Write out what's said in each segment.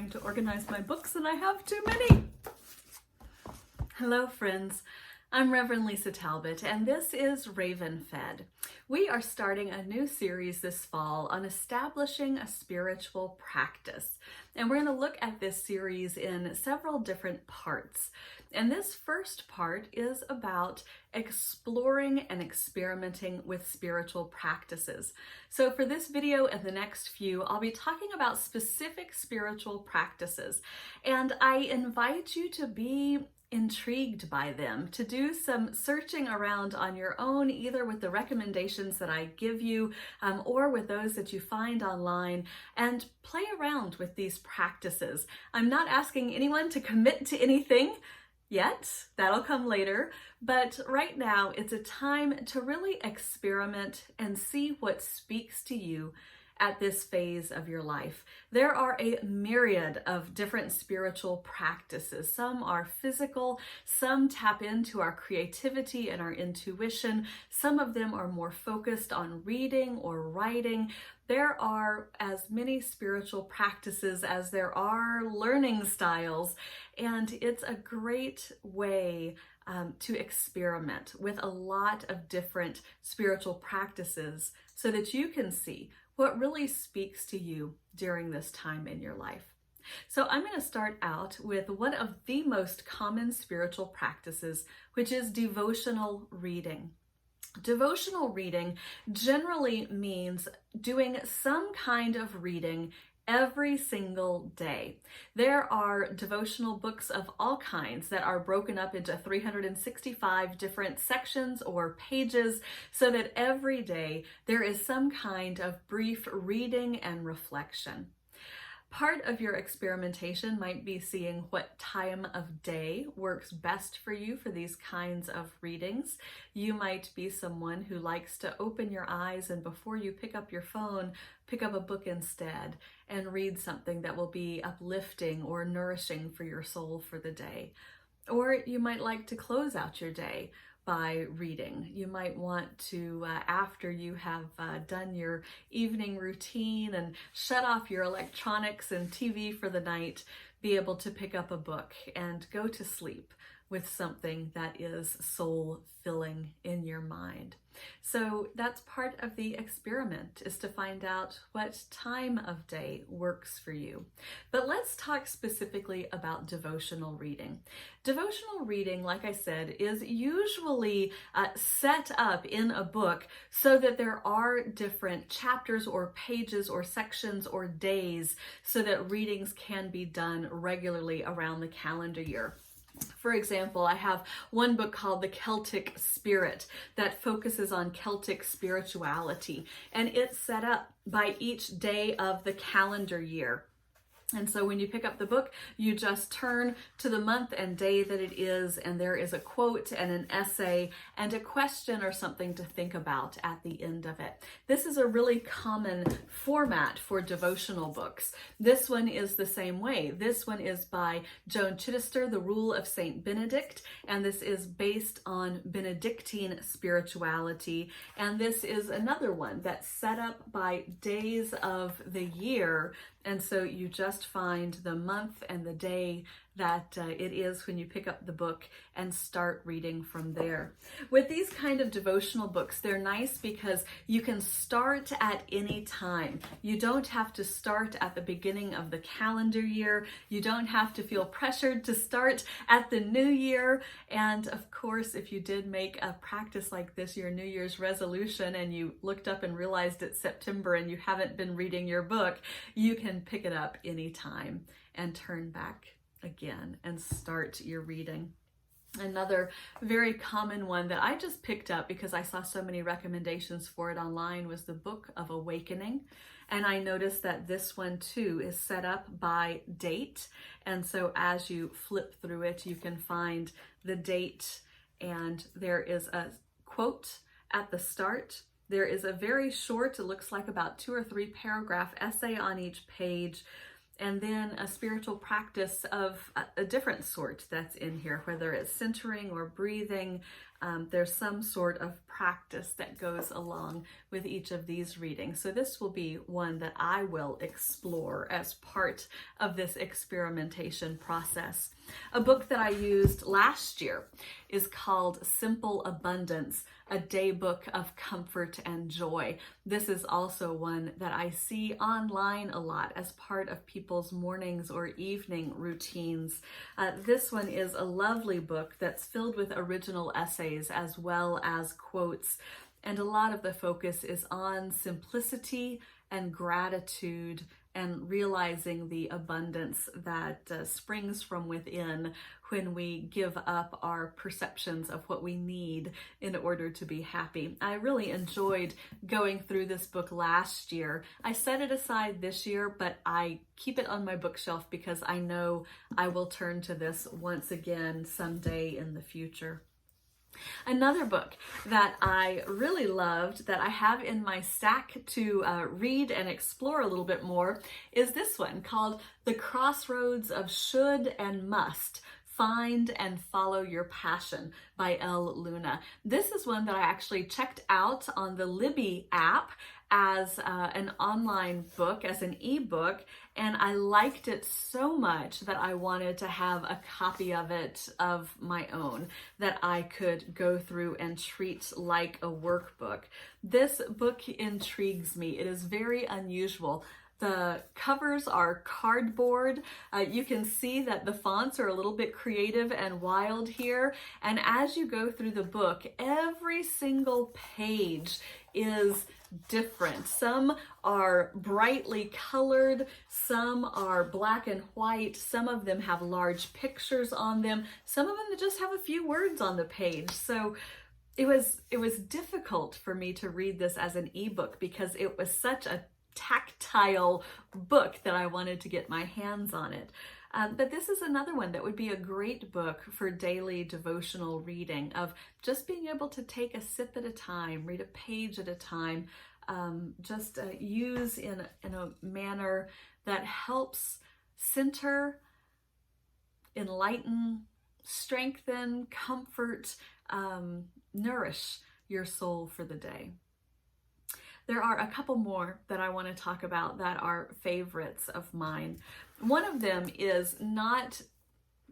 trying to organize my books and I have too many. Hello friends, I'm Reverend Lisa Talbot and this is Raven Fed. We are starting a new series this fall on establishing a spiritual practice. And we're going to look at this series in several different parts. And this first part is about exploring and experimenting with spiritual practices. So for this video and the next few, I'll be talking about specific spiritual practices. And I invite you to be intrigued by them, to do some searching around on your own, either with the recommendations that I give you or with those that you find online, and play around with these practices. I'm not asking anyone to commit to anything yet, that'll come later, but right now it's a time to really experiment and see what speaks to you at this phase of your life. There are a myriad of different spiritual practices. Some are physical, some tap into our creativity and our intuition. Some of them are more focused on reading or writing. There are as many spiritual practices as there are learning styles, and it's a great way to experiment with a lot of different spiritual practices so that you can see what really speaks to you during this time in your life. So I'm going to start out with one of the most common spiritual practices, which is devotional reading. Devotional reading generally means doing some kind of reading every single day. There are devotional books of all kinds that are broken up into 365 different sections or pages so that every day there is some kind of brief reading and reflection. Part of your experimentation might be seeing what time of day works best for you for these kinds of readings. You might be someone who likes to open your eyes and before you pick up your phone, pick up a book instead and read something that will be uplifting or nourishing for your soul for the day. Or you might like to close out your day by reading. You might want to, after you have done your evening routine and shut off your electronics and TV for the night, be able to pick up a book and go to sleep with something that is soul-filling in your mind. So that's part of the experiment, is to find out what time of day works for you. But let's talk specifically about devotional reading. Devotional reading, like I said, is usually set up in a book so that there are different chapters or pages or sections or days so that readings can be done regularly around the calendar year. For example, I have one book called The Celtic Spirit that focuses on Celtic spirituality, and it's set up by each day of the calendar year. And so when you pick up the book, you just turn to the month and day that it is, and there is a quote and an essay and a question or something to think about at the end of it. This is a really common format for devotional books. This one is the same way. This one is by Joan Chittister, The Rule of Saint Benedict, and this is based on Benedictine spirituality. And this is another one that's set up by days of the year. And so you just find the month and the day that it is when you pick up the book and start reading from there. With these kind of devotional books, they're nice because you can start at any time. You don't have to start at the beginning of the calendar year. You don't have to feel pressured to start at the new year. And of course, if you did make a practice like this, your New Year's resolution, and you looked up and realized it's September and you haven't been reading your book, you can pick it up anytime and turn back again and start your reading. Another very common one that I just picked up because I saw so many recommendations for it online was the Book of Awakening. And I noticed that this one too is set up by date. And so as you flip through it, you can find the date, and there is a quote at the start. There is a very short, it looks like about 2 or 3 paragraph essay on each page, and then a spiritual practice of a different sort that's in here, whether it's centering or breathing, there's some sort of practice that goes along with each of these readings. So this will be one that I will explore as part of this experimentation process. A book that I used last year is called Simple Abundance, a day book of comfort and joy. This is also one that I see online a lot as part of people's mornings or evening routines. This one is a lovely book that's filled with original essays as well as quotes. And a lot of the focus is on simplicity and gratitude and realizing the abundance that springs from within when we give up our perceptions of what we need in order to be happy. I really enjoyed going through this book last year. I set it aside this year, but I keep it on my bookshelf because I know I will turn to this once again someday in the future. Another book that I really loved that I have in my stack to read and explore a little bit more is this one called The Crossroads of Should and Must. Find and Follow Your Passion by Elle. This is one that I actually checked out on the Libby app as an online book, as an ebook, and I liked it so much that I wanted to have a copy of it of my own that I could go through and treat like a workbook. This book intrigues me. It is very unusual. The covers are cardboard. You can see that the fonts are a little bit creative and wild here. And as you go through the book, every single page is different. Some are brightly colored, some are black and white, some of them have large pictures on them, some of them just have a few words on the page. So it was difficult for me to read this as an ebook because it was such a tactile book that I wanted to get my hands on it. But this is another one that would be a great book for daily devotional reading, of just being able to take a sip at a time, read a page at a time, use in a manner that helps center, enlighten, strengthen, comfort, nourish your soul for the day. There are a couple more that I want to talk about that are favorites of mine. One of them is not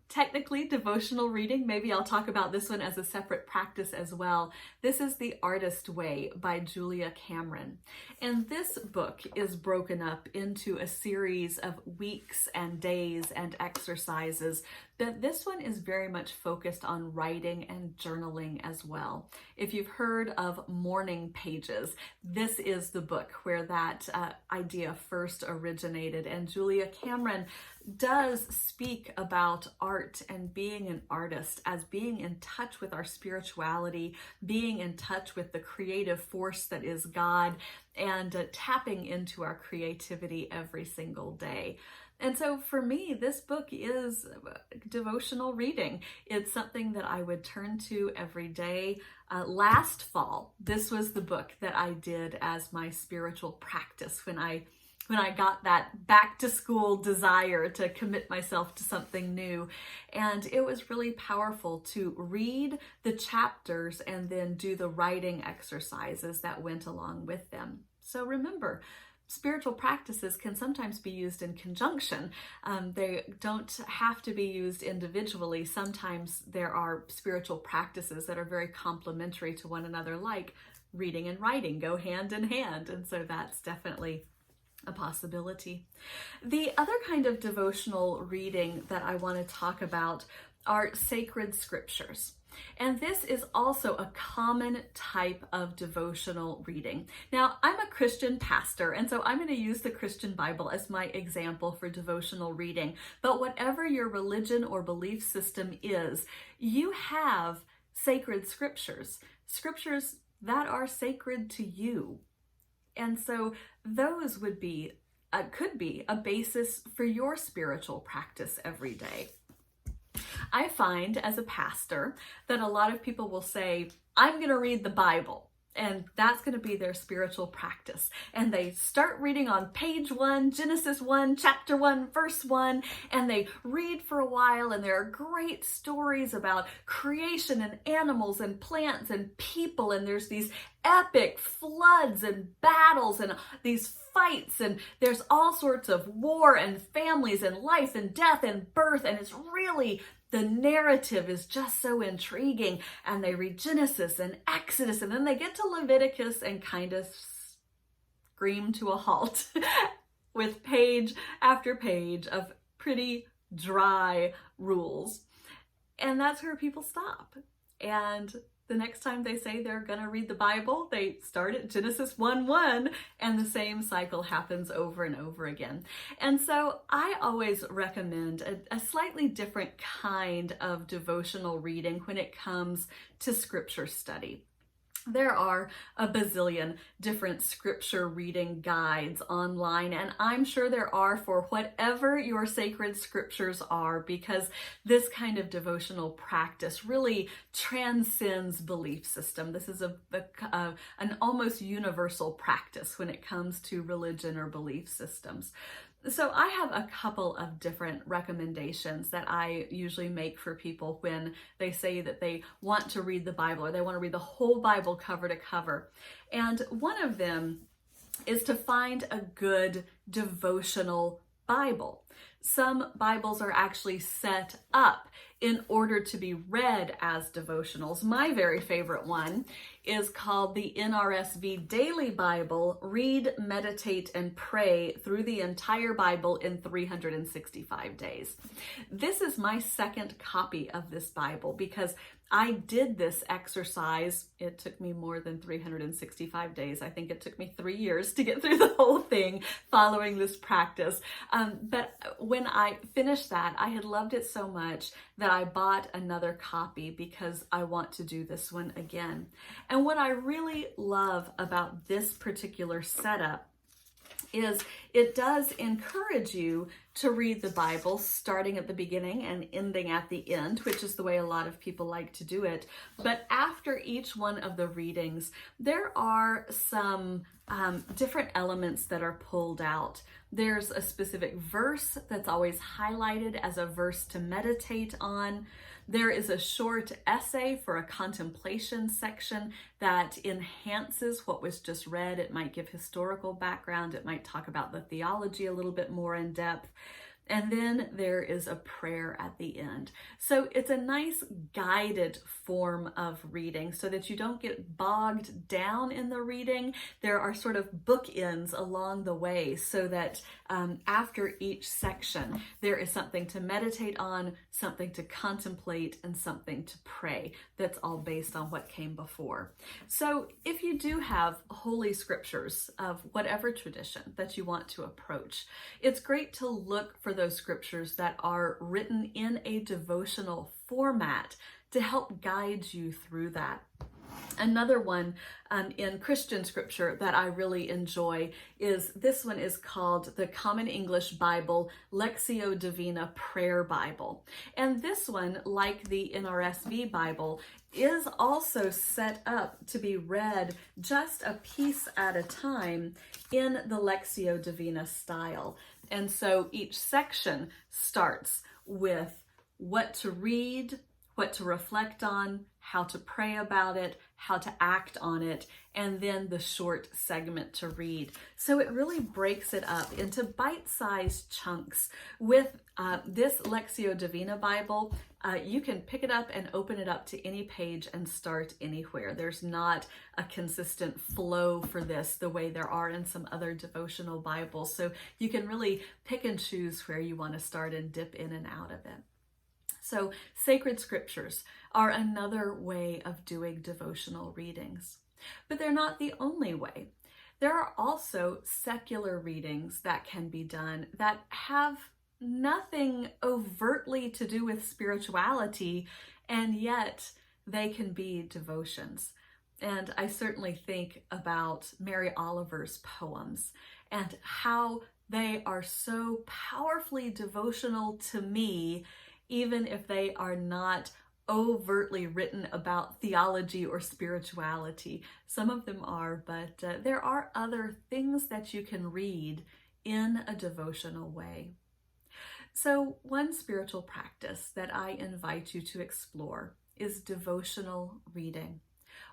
technically devotional reading. Maybe I'll talk about this one as a separate practice as well. This is The Artist Way by Julia Cameron. And this book is broken up into a series of weeks and days and exercises, but this one is very much focused on writing and journaling as well. If you've heard of morning pages, this is the book where that idea first originated. And Julia Cameron does speak about art and being an artist as being in touch with our spirituality, being in touch with the creative force that is God, and tapping into our creativity every single day. And so for me, this book is devotional reading. It's something that I would turn to every day. Last fall, this was the book that I did as my spiritual practice when I got that back to school desire to commit myself to something new. And it was really powerful to read the chapters and then do the writing exercises that went along with them. So remember, spiritual practices can sometimes be used in conjunction. They don't have to be used individually. Sometimes there are spiritual practices that are very complementary to one another, like reading and writing go hand in hand. And so that's definitely a possibility. The other kind of devotional reading that I want to talk about are sacred scriptures. And this is also a common type of devotional reading. Now, I'm a Christian pastor, and so I'm going to use the Christian Bible as my example for devotional reading. But whatever your religion or belief system is, you have sacred scriptures, scriptures that are sacred to you. And so those would be, could be a basis for your spiritual practice every day. I find as a pastor that a lot of people will say, I'm going to read the Bible. And that's going to be their spiritual practice. And they start reading on page 1, Genesis 1, chapter 1, verse 1, and they read for a while, and there are great stories about creation and animals and plants and people, and there's these epic floods and battles and these fights, and there's all sorts of war and families and life and death and birth, and it's really, the narrative is just so intriguing. And they read Genesis and Exodus, and then they get to Leviticus and kind of scream to a halt with page after page of pretty dry rules. And that's where people stop. And the next time they say they're going to read the Bible, they start at Genesis 1:1, and the same cycle happens over and over again. And so I always recommend a slightly different kind of devotional reading when it comes to scripture study. There are a bazillion different scripture reading guides online, and I'm sure there are for whatever your sacred scriptures are, because this kind of devotional practice really transcends belief system. This is an almost universal practice when it comes to religion or belief systems. So I have a couple of different recommendations that I usually make for people when they say that they want to read the Bible, or they want to read the whole Bible cover to cover. And one of them is to find a good devotional Bible. Some Bibles are actually set up in order to be read as devotionals. My very favorite one is called the NRSV Daily Bible, Read, Meditate, and Pray Through the Entire Bible in 365 Days. This is my second copy of this Bible because I did this exercise. It took me more than 365 days. I think it took me 3 years to get through the whole thing following this practice. But when I finished that, I had loved it so much that I bought another copy because I want to do this one again. And what I really love about this particular setup is it does encourage you to read the Bible starting at the beginning and ending at the end, which is the way a lot of people like to do it. But after each one of the readings, there are some different elements that are pulled out. There's a specific verse that's always highlighted as a verse to meditate on. There is a short essay for a contemplation section that enhances what was just read. It might give historical background. It might talk about the theology a little bit more in depth. And then there is a prayer at the end. So it's a nice guided form of reading so that you don't get bogged down in the reading. There are sort of bookends along the way so that after each section, there is something to meditate on, something to contemplate, and something to pray. That's all based on what came before. So if you do have holy scriptures of whatever tradition that you want to approach, it's great to look for those scriptures that are written in a devotional format to help guide you through that. Another one in Christian scripture that I really enjoy is this one is called the Common English Bible, Lectio Divina Prayer Bible. And this one, like the NRSV Bible, is also set up to be read just a piece at a time in the Lectio Divina style. And so each section starts with what to read, what to reflect on, how to pray about it, how to act on it, and then the short segment to read. So it really breaks it up into bite-sized chunks. With this Lectio Divina Bible, you can pick it up and open it up to any page and start anywhere. There's not a consistent flow for this the way there are in some other devotional Bibles. So you can really pick and choose where you want to start and dip in and out of it. So sacred scriptures are another way of doing devotional readings, but they're not the only way. There are also secular readings that can be done that have nothing overtly to do with spirituality, and yet they can be devotions. And I certainly think about Mary Oliver's poems and how they are so powerfully devotional to me, even if they are not overtly written about theology or spirituality. Some of them are, but there are other things that you can read in a devotional way. So one spiritual practice that I invite you to explore is devotional reading.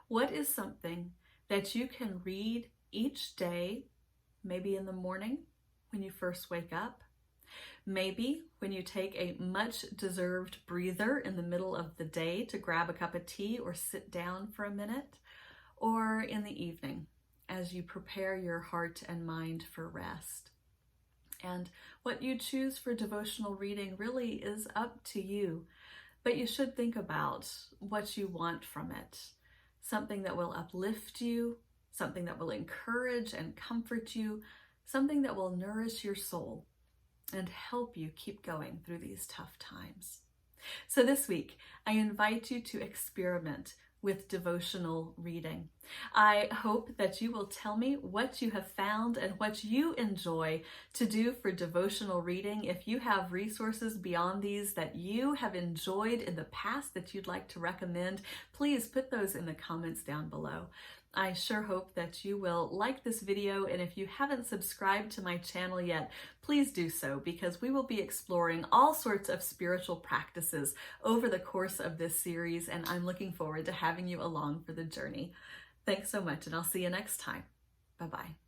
What is something that you can read each day, maybe in the morning when you first wake up, maybe when you take a much-deserved breather in the middle of the day to grab a cup of tea or sit down for a minute, or in the evening as you prepare your heart and mind for rest. And what you choose for devotional reading really is up to you, but you should think about what you want from it. Something that will uplift you, something that will encourage and comfort you, something that will nourish your soul and help you keep going through these tough times. So this week, I invite you to experiment with devotional reading. I hope that you will tell me what you have found and what you enjoy to do for devotional reading. If you have resources beyond these that you have enjoyed in the past that you'd like to recommend, please put those in the comments down below. I sure hope that you will like this video, and if you haven't subscribed to my channel yet, please do so, because we will be exploring all sorts of spiritual practices over the course of this series, and I'm looking forward to having you along for the journey. Thanks so much, and I'll see you next time. Bye-bye.